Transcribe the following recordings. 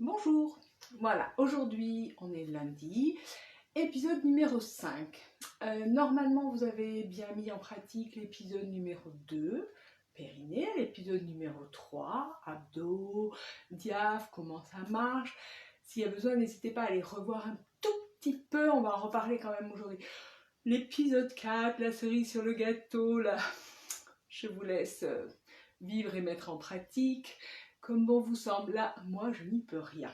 Bonjour, voilà, aujourd'hui on est lundi, épisode numéro 5. Normalement vous avez bien mis en pratique l'épisode numéro 2, périnée, l'épisode numéro 3, abdos, diaph, comment ça marche. S'il y a besoin, n'hésitez pas à les revoir un tout petit peu, on va en reparler quand même aujourd'hui. L'épisode 4, la cerise sur le gâteau, là, je vous laisse vivre et mettre en pratique. Comme bon vous semble, là, moi je n'y peux rien.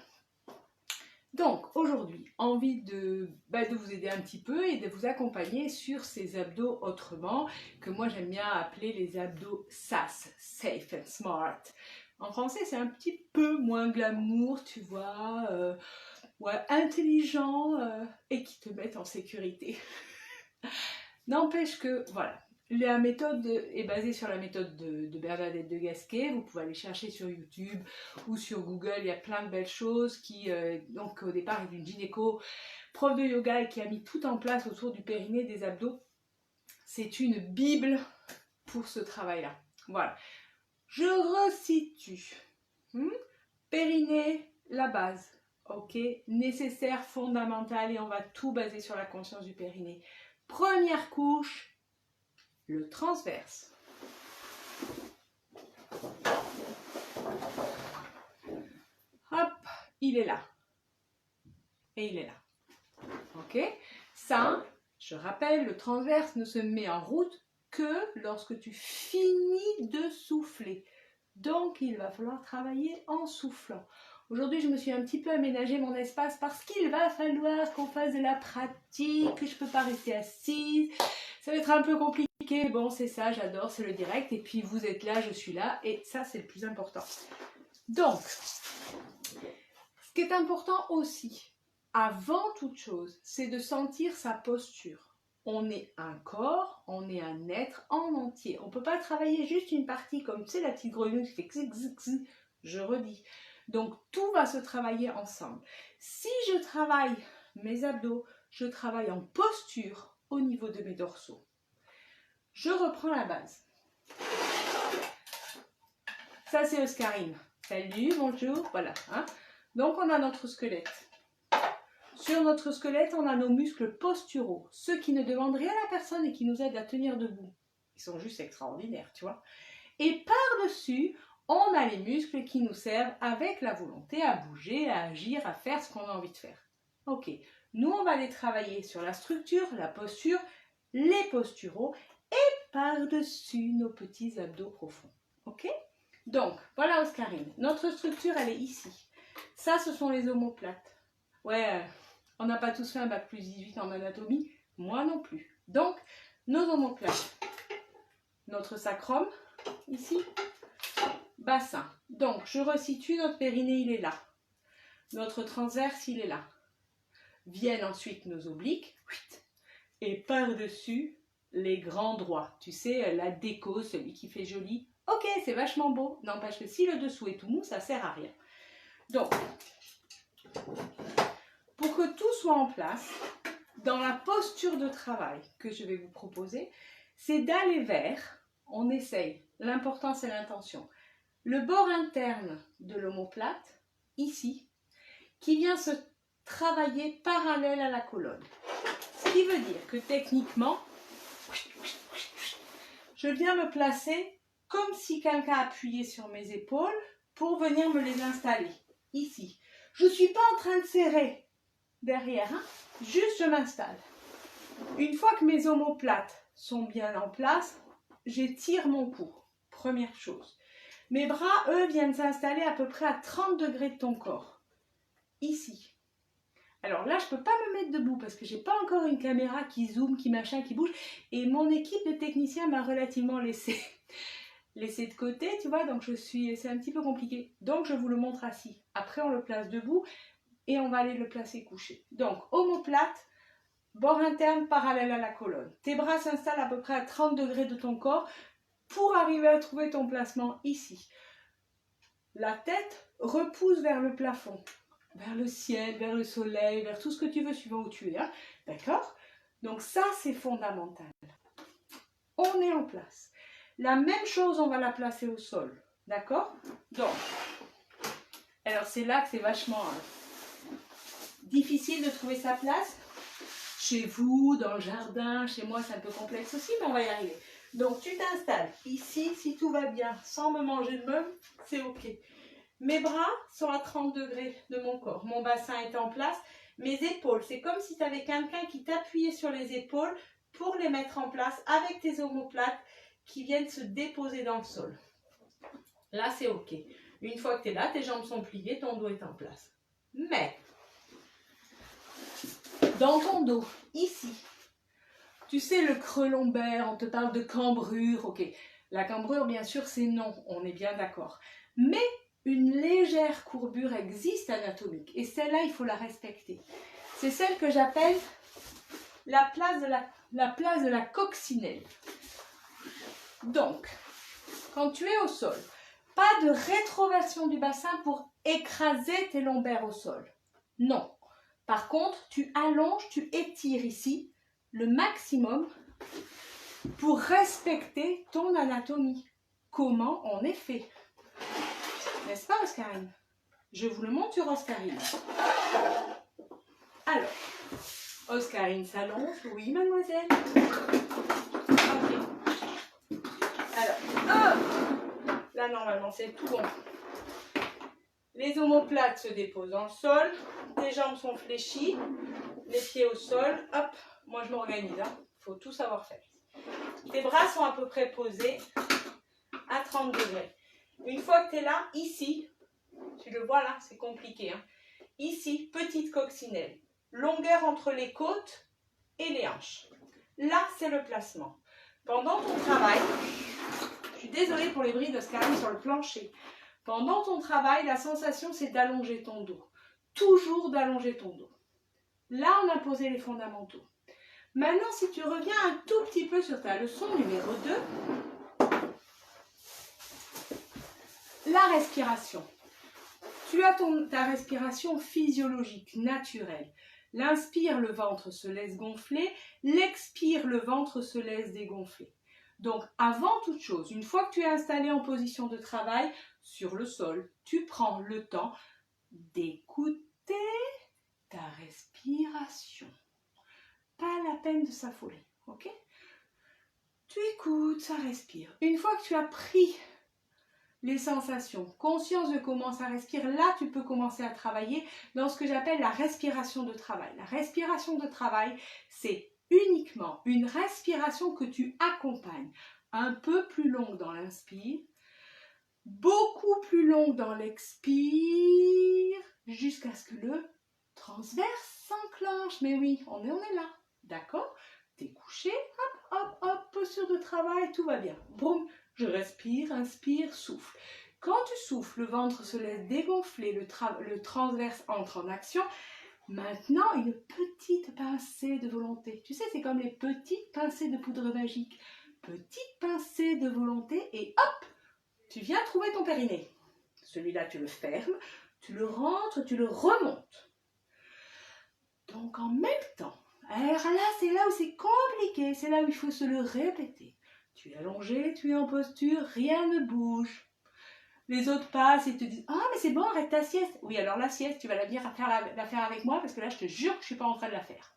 Donc aujourd'hui, envie de vous aider un petit peu et de vous accompagner sur ces abdos autrement, que moi j'aime bien appeler les abdos SAS, Safe and Smart. En français c'est un petit peu moins glamour, tu vois, ouais, intelligent et qui te mettent en sécurité. N'empêche que, voilà. La méthode est basée sur la méthode de Bernadette de Gasquet. Vous pouvez aller chercher sur YouTube ou sur Google. Il y a plein de belles choses qui, donc au départ, est une gynéco, prof de yoga et qui a mis tout en place autour du périnée, des abdos. C'est une bible pour ce travail-là. Voilà. Je resitue. Périnée, la base. Ok, nécessaire, fondamental, et on va tout baser sur la conscience du périnée. Première couche, le transverse. Hop, il est là. Et il est là. Ok, ça, je rappelle, le transverse ne se met en route que lorsque tu finis de souffler. Donc, il va falloir travailler en soufflant. Aujourd'hui, je me suis un petit peu aménagé mon espace parce qu'il va falloir qu'on fasse de la pratique. Je ne peux pas rester assise. Ça va être un peu compliqué. Bon, c'est ça, j'adore, c'est le direct. Et puis, vous êtes là, je suis là. Et ça, c'est le plus important. Donc, ce qui est important aussi, avant toute chose, c'est de sentir sa posture. On est un corps, on est un être en entier. On ne peut pas travailler juste une partie comme, tu sais, la petite grenouille qui fait x, je redis. Donc, tout va se travailler ensemble. Si je travaille mes abdos, je travaille en posture au niveau de mes dorsaux. Je reprends la base. Ça, c'est Oscarine. Salut, bonjour, voilà. Hein. Donc, on a notre squelette. Sur notre squelette, on a nos muscles posturaux, ceux qui ne demandent rien à la personne et qui nous aident à tenir debout. Ils sont juste extraordinaires, tu vois. Et par-dessus, on a les muscles qui nous servent avec la volonté à bouger, à agir, à faire ce qu'on a envie de faire. Ok, nous on va les travailler sur la structure, la posture, les posturaux et par-dessus nos petits abdos profonds. Ok? Donc, voilà Oscarine, notre structure elle est ici. Ça, ce sont les omoplates. Ouais, on n'a pas tous fait un bac plus 18 en anatomie, moi non plus. Donc, nos omoplates, notre sacrum, ici, bassin. Donc, je resitue, notre périnée, il est là. Notre transverse, il est là. Viennent ensuite nos obliques. Et par-dessus, les grands droits. Tu sais, la déco, celui qui fait joli. Ok, c'est vachement beau. N'empêche que si le dessous est tout mou, ça sert à rien. Donc, pour que tout soit en place, dans la posture de travail que je vais vous proposer, c'est d'aller vers, on essaye, l'important c'est l'intention, le bord interne de l'omoplate, ici, qui vient se travailler parallèle à la colonne. Ce qui veut dire que techniquement, je viens me placer comme si quelqu'un appuyait sur mes épaules pour venir me les installer, ici. Je ne suis pas en train de serrer derrière, hein? Juste je m'installe. Une fois que mes omoplates sont bien en place, j'étire mon cou. Première chose. Mes bras, eux, viennent s'installer à peu près à 30 degrés de ton corps. Ici. Alors là, je ne peux pas me mettre debout parce que je n'ai pas encore une caméra qui zoome, qui machin, qui bouge. Et mon équipe de techniciens m'a relativement laissé de côté, tu vois. Donc c'est un petit peu compliqué. Donc je vous le montre assis. Après, on le place debout et on va aller le placer couché. Donc, omoplate, bord interne parallèle à la colonne. Tes bras s'installent à peu près à 30 degrés de ton corps pour arriver à trouver ton placement ici. La tête repousse vers le plafond, vers le ciel, vers le soleil, vers tout ce que tu veux suivant où tu es. Hein. D'accord? Donc ça, c'est fondamental. On est en place. La même chose, on va la placer au sol. D'accord? Donc, elle alors c'est là que c'est vachement difficile de trouver sa place. Chez vous, dans le jardin, chez moi c'est un peu complexe aussi, mais on va y arriver. Donc tu t'installes ici, si tout va bien, sans me manger de meubles, c'est ok. Mes bras sont à 30 degrés de mon corps, mon bassin est en place, mes épaules, c'est comme si tu avais quelqu'un qui t'appuyait sur les épaules pour les mettre en place avec tes omoplates qui viennent se déposer dans le sol. Là c'est ok. Une fois que tu es là, tes jambes sont pliées, ton dos est en place. Mais dans ton dos, ici, tu sais le creux lombaire, on te parle de cambrure, ok. La cambrure, bien sûr, c'est non, on est bien d'accord. Mais une légère courbure existe anatomique et celle-là, il faut la respecter. C'est celle que j'appelle la place de la coccinelle. Donc, quand tu es au sol, pas de rétroversion du bassin pour écraser tes lombaires au sol. Non. Par contre, tu allonges, tu étires ici le maximum pour respecter ton anatomie. Comment on est fait? N'est-ce pas, Oscarine? Je vous le montre sur Oscarine. Alors, Oscarine s'allonge. Oui, mademoiselle. Ok. Alors, hop! Là, normalement, c'est tout bon. Les omoplates se déposent dans le sol. Tes jambes sont fléchies. Les pieds au sol. Hop, moi je m'organise. Il faut tout savoir faire. Tes bras sont à peu près posés à 30 degrés. Une fois que tu es là, ici, tu le vois là, c'est compliqué. Hein. Ici, petite coccinelle. Longueur entre les côtes et les hanches. Là, c'est le placement. Pendant ton travail, je suis désolée pour les bruits d'Oscarine sur le plancher. Pendant ton travail, la sensation, c'est d'allonger ton dos. Toujours d'allonger ton dos. Là, on a posé les fondamentaux. Maintenant, si tu reviens un tout petit peu sur ta leçon numéro 2, la respiration. Tu as ta respiration physiologique, naturelle. L'inspire, le ventre se laisse gonfler. L'expire, le ventre se laisse dégonfler. Donc, avant toute chose, une fois que tu es installé en position de travail sur le sol, tu prends le temps d'écouter ta respiration. Pas la peine de s'affoler, ok? Tu écoutes, ça respire. Une fois que tu as pris les sensations, conscience de comment ça respire, là tu peux commencer à travailler dans ce que j'appelle la respiration de travail. La respiration de travail, c'est uniquement une respiration que tu accompagnes. Un peu plus longue dans l'inspire, beaucoup plus longue dans l'expire, jusqu'à ce que le transverse s'enclenche. Mais oui, on est là, d'accord? T'es couché, hop, hop, hop, posture de travail, tout va bien. Boum, je respire, inspire, souffle. Quand tu souffles, le ventre se laisse dégonfler, le transverse entre en action. Maintenant, une petite pincée de volonté. Tu sais, c'est comme les petites pincées de poudre magique. Petite pincée de volonté et hop, tu viens trouver ton périnée. Celui-là, tu le fermes, tu le rentres, tu le remontes. Donc, en même temps, alors là, c'est là où c'est compliqué, c'est là où il faut se le répéter. Tu es allongé, tu es en posture, rien ne bouge. Les autres passent et te disent « Ah, mais c'est bon, arrête ta sieste !» Oui, alors la sieste, tu vas la faire avec moi parce que là, je te jure que je ne suis pas en train de la faire.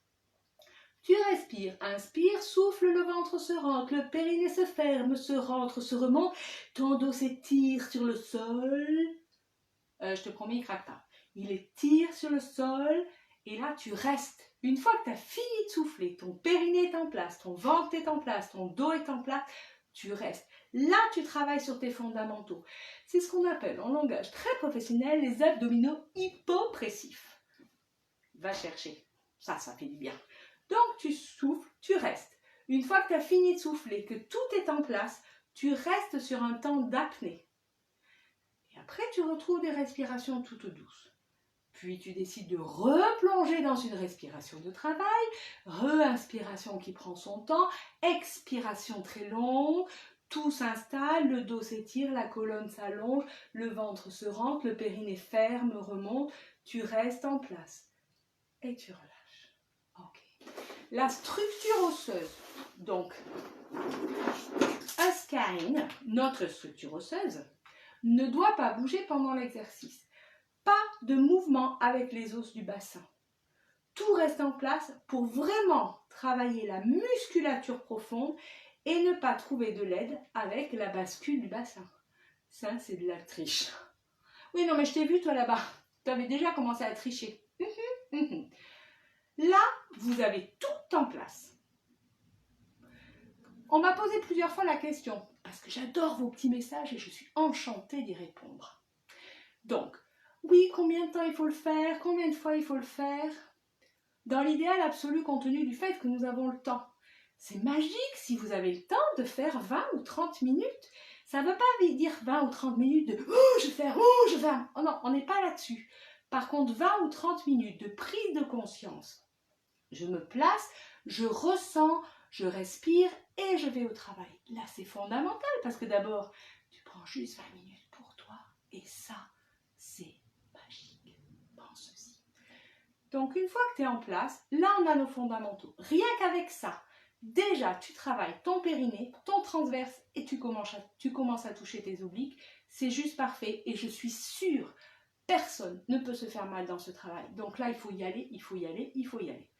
Tu respires, inspire, souffle, le ventre se rentre, le périnée se ferme, se rentre, se remonte, ton dos s'étire sur le sol. Je te promets, il ne craque pas. Il étire sur le sol et là, tu restes. Une fois que tu as fini de souffler, ton périnée est en place, ton ventre est en place, ton dos est en place, tu restes. Là, tu travailles sur tes fondamentaux. C'est ce qu'on appelle en langage très professionnel les abdominaux hypopressifs. Va chercher. Ça fait du bien. Donc, tu souffles, tu restes. Une fois que tu as fini de souffler, que tout est en place, tu restes sur un temps d'apnée. Et après, tu retrouves des respirations toutes douces. Puis, tu décides de replonger dans une respiration de travail, re-inspiration qui prend son temps, expiration très longue, tout s'installe, le dos s'étire, la colonne s'allonge, le ventre se rentre, le périnée ferme, remonte, tu restes en place et tu relâches. Ok. La structure osseuse, donc, Oscarine, notre structure osseuse, ne doit pas bouger pendant l'exercice. Pas de mouvement avec les os du bassin. Tout reste en place pour vraiment travailler la musculature profonde et ne pas trouver de l'aide avec la bascule du bassin. Ça, c'est de la triche. Oui, non, mais je t'ai vu, toi, là-bas. Tu avais déjà commencé à tricher. Là, vous avez tout en place. On m'a posé plusieurs fois la question, parce que j'adore vos petits messages et je suis enchantée d'y répondre. Donc, oui, combien de temps il faut le faire? Combien de fois il faut le faire? Dans l'idéal absolu, compte tenu du fait que nous avons le temps. C'est magique si vous avez le temps de faire 20 ou 30 minutes. Ça ne veut pas dire 20 ou 30 minutes de « oh, je vais faire, oh, je vais faire ». Oh non, on n'est pas là-dessus. Par contre, 20 ou 30 minutes de prise de conscience. Je me place, je ressens, je respire et je vais au travail. Là, c'est fondamental parce que d'abord, tu prends juste 20 minutes pour toi et ça, c'est magique. Pense-y. Donc, une fois que tu es en place, là, on a nos fondamentaux. Rien qu'avec ça, déjà, tu travailles ton périnée, ton transverse et tu commences à toucher tes obliques. C'est juste parfait et je suis sûre, personne ne peut se faire mal dans ce travail. Donc là, il faut y aller, il faut y aller, il faut y aller.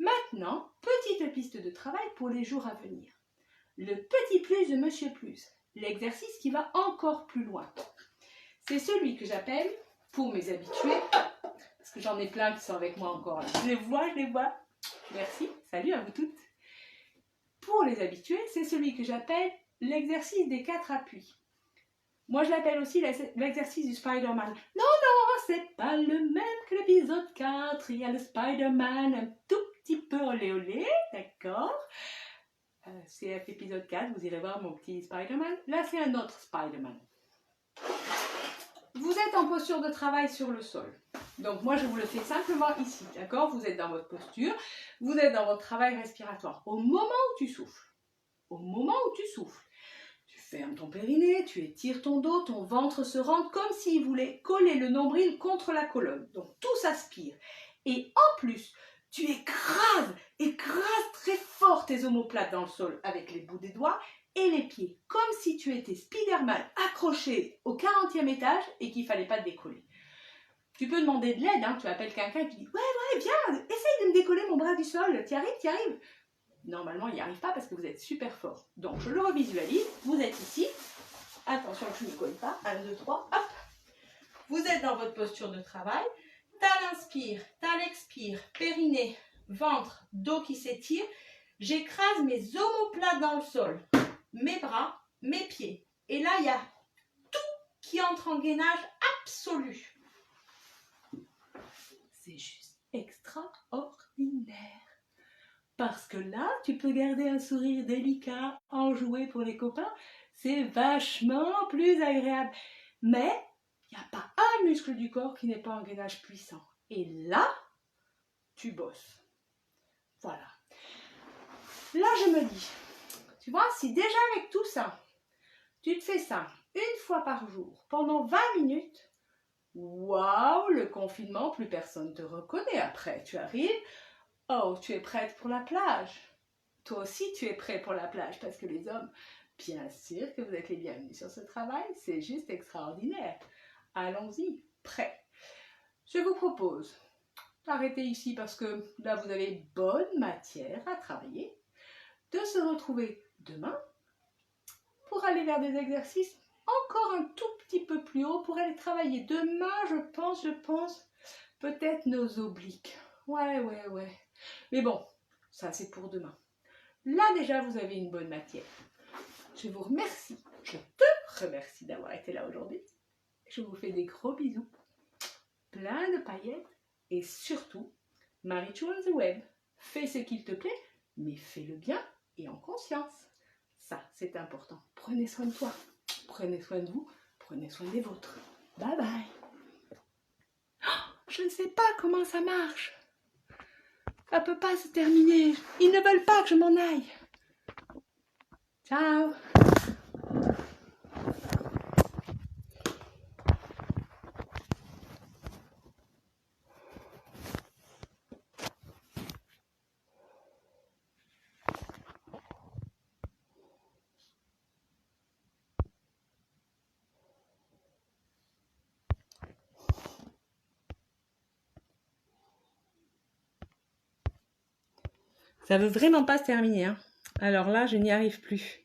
Maintenant, petite piste de travail pour les jours à venir. Le petit plus de Monsieur Plus, l'exercice qui va encore plus loin. C'est celui que j'appelle, pour mes habitués, parce que j'en ai plein qui sont avec moi encore là. Je les vois. Merci, salut à vous toutes. Pour les habitués, c'est celui que j'appelle l'exercice des 4 appuis. Moi, je l'appelle aussi l'exercice du Spider-Man. Non, c'est pas le même que l'épisode 4. Il y a le Spider-Man un tout petit peu olé olé, d'accord? CF épisode 4, vous irez voir mon petit Spider-Man. Là, c'est un autre Spider-Man. Vous êtes en posture de travail sur le sol. Donc, moi, je vous le fais simplement ici, d'accord? Vous êtes dans votre posture, vous êtes dans votre travail respiratoire. Au moment où tu souffles, tu fermes ton périnée, tu étires ton dos, ton ventre se rentre comme s'il voulait coller le nombril contre la colonne. Donc, tout s'aspire. Et en plus, tu écrases très fort tes omoplates dans le sol avec les bouts des doigts et les pieds, comme si tu étais Spider-Man accroché au 40e étage et qu'il ne fallait pas te décoller. Tu peux demander de l'aide, hein, tu appelles quelqu'un et tu dis « Ouais, viens, essaye de me décoller mon bras du sol, t'y arrives ?» Normalement, il n'y arrive pas parce que vous êtes super fort. Donc, je le revisualise, vous êtes ici. Attention que je ne m'y colle pas. 1, 2, 3, hop. Vous êtes dans votre posture de travail. T'as l'inspire, t'as l'expire, périnée, ventre, dos qui s'étire. J'écrase mes omoplates dans le sol, mes bras, mes pieds. Et là, il y a tout qui entre en gainage absolu. C'est juste extraordinaire. Parce que là, tu peux garder un sourire délicat, enjoué pour les copains. C'est vachement plus agréable. Mais il n'y a pas un muscle du corps qui n'est pas en gainage puissant. Et là, tu bosses. Voilà. Là, je me dis, tu vois, si déjà avec tout ça, tu te fais ça une fois par jour, pendant 20 minutes, waouh, le confinement, plus personne ne te reconnaît après. Tu arrives, oh, tu es prête pour la plage. Toi aussi, tu es prêt pour la plage, parce que les hommes, bien sûr que vous êtes les bienvenus sur ce travail, c'est juste extraordinaire. Allons-y, prêt. Je vous propose d'arrêter ici parce que là, vous avez bonne matière à travailler, de se retrouver demain pour aller vers des exercices encore un tout petit peu plus haut, pour aller travailler demain, je pense, peut-être nos obliques. Ouais. Mais bon, ça c'est pour demain. Là déjà, vous avez une bonne matière. Je vous remercie, je te remercie d'avoir été là aujourd'hui. Je vous fais des gros bisous, plein de paillettes et surtout, Marie-Chou on the web. Fais ce qu'il te plaît, mais fais-le bien et en conscience. Ça, c'est important. Prenez soin de toi, prenez soin de vous, prenez soin des vôtres. Bye bye. Oh, je ne sais pas comment ça marche. Ça ne peut pas se terminer. Ils ne veulent pas que je m'en aille. Ciao. Ça veut vraiment pas se terminer. Hein. Alors là, je n'y arrive plus.